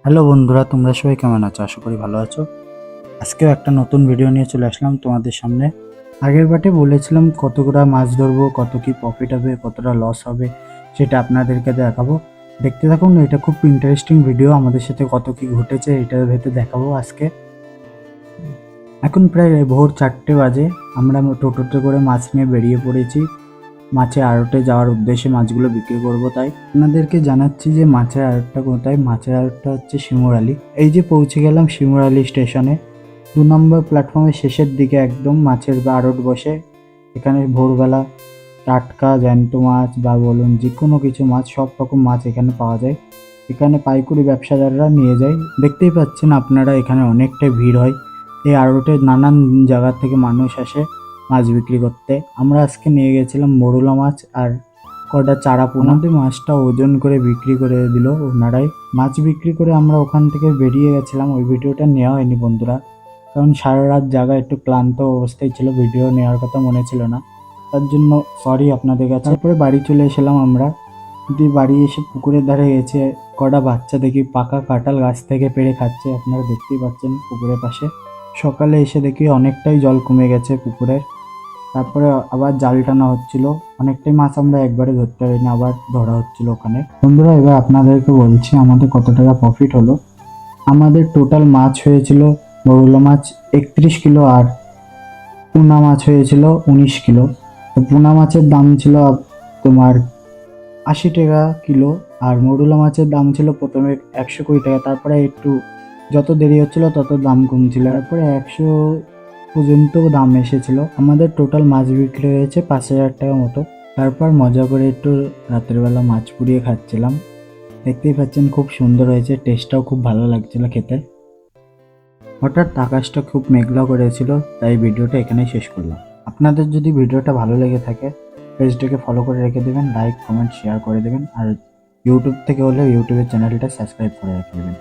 Hello বন্ধুরা, তোমরা সবাই কেমন আছো? আশা করি ভালো আছো। আজকেও একটা নতুন ভিডিও নিয়ে চলে আসলাম তোমাদের সামনে। আগের বারে বলেছিলাম কতগুলা মাছ ধরবো, কত কি প্রফিট হবে, কতটা লস হবে, সেটা আপনাদেরকে দেখাবো। দেখতে থাকুন, এটা খুব ইন্টারেস্টিং ভিডিও। আমাদের সাথে কত কি ঘটেছে এটার ভেতরে দেখাবো আজকে। এখন প্রায় ভোর 4টে বাজে। আমরা টোটোতে করে মাছ নিয়ে বেরিয়ে পড়েছি মাছের আড়তে যাওয়ার উদ্দেশ্যে, মাছগুলো বিক্রি করব। তাই আপনাদেরকে জানাচ্ছি যে মাছের আড়তটা কোথায়। মাছের আড়তটা হচ্ছে শিমুরালি। এই যে পৌঁছে গেলাম শিমুরালি স্টেশনে। 2 নম্বর প্ল্যাটফর্মের শেষের দিকে একদম মাছের আড়ত বসে। এখানে ভোরবেলা টাটকা জ্যান্ত মাছ বা বলুন যে কোনো কিছু মাছ, সব রকম মাছ এখানে পাওয়া যায়। এখানে পাইকারি ব্যবসাদাররা নিয়ে যায়। দেখতেই পাচ্ছেন আপনারা, এখানে অনেকটাই ভিড় হয়। এই আড়তে নানান জায়গা থেকে মানুষ আসে মাছ বিক্রি করতে। আমরা আজকে নিয়ে গেছিলাম মরুলা মাছ আর কটা চারা পোনা। আমাদের মাছটা ওজন করে বিক্রি করে দিল ওনারাই। মাছ বিক্রি করে আমরা ওখান থেকে বেরিয়ে গেছিলাম। ওই ভিডিওটা নেওয়া হয়নি বন্ধুরা, কারণ সারা রাত জায়গা, একটু ক্লান্ত অবস্থায় ছিল, ভিডিও নেওয়ার কথা মনে ছিল না, তার জন্য সরি আপনাদের কাছে। তারপরে বাড়ি চলে এসেছিলাম আমরা। দিয়ে বাড়ি এসে পুকুরের ধারে গেছে কটা বাচ্চা দেখি পাকা কাঁঠাল গাছ থেকে পেড়ে খাচ্ছে, আপনারা দেখতেই পাচ্ছেন পুকুরের পাশে। সকালে এসে দেখি অনেকটাই জল কমে গেছে পুকুরের। তারপরে আবার জাল টানা হচ্ছিল। অনেকটাই মাছ আমরা একবারে ধরতে পারিনি, আবার ধরা হচ্ছিল ওখানে। বন্ধুরা, এবার আপনাদেরকে বলছি আমাদের কত টাকা প্রফিট হলো। আমাদের টোটাল মাছ হয়েছিল মৌরলা মাছ 31 কিলো আর পোনা মাছ হয়েছিল 19 কিলো। তো পোনা মাছের দাম ছিল তোমার 80 টাকা কিলো, আর মৌরলা মাছের দাম ছিল প্রথমে 120 টাকা। তারপরে একটু যত দেরি হচ্ছিল তত দাম কমছিল, তারপরে 100 পর্যন্ত দাম এসেছিল। আমাদের টোটাল মাছ বিক্রি হয়েছে 5,000 টাকা মতো। তারপর মজা করে একটু রাতের বেলা মাছ পুড়িয়ে খাচ্ছিলাম। দেখতেই পাচ্ছেন খুব সুন্দর হয়েছে, টেস্টটাও খুব ভালো লাগছিল খেতে। হঠাৎ আকাশটা খুব মেঘলা করেছিল, তাই ভিডিওটা এখানেই শেষ করলাম। আপনাদের যদি ভিডিওটা ভালো লেগে থাকে পেজটাকে ফলো করে রেখে দেবেন, লাইক কমেন্ট শেয়ার করে দেবেন, আর ইউটিউব থেকে হলে ইউটিউবের চ্যানেলটা সাবস্ক্রাইব করে রেখে দেবেন।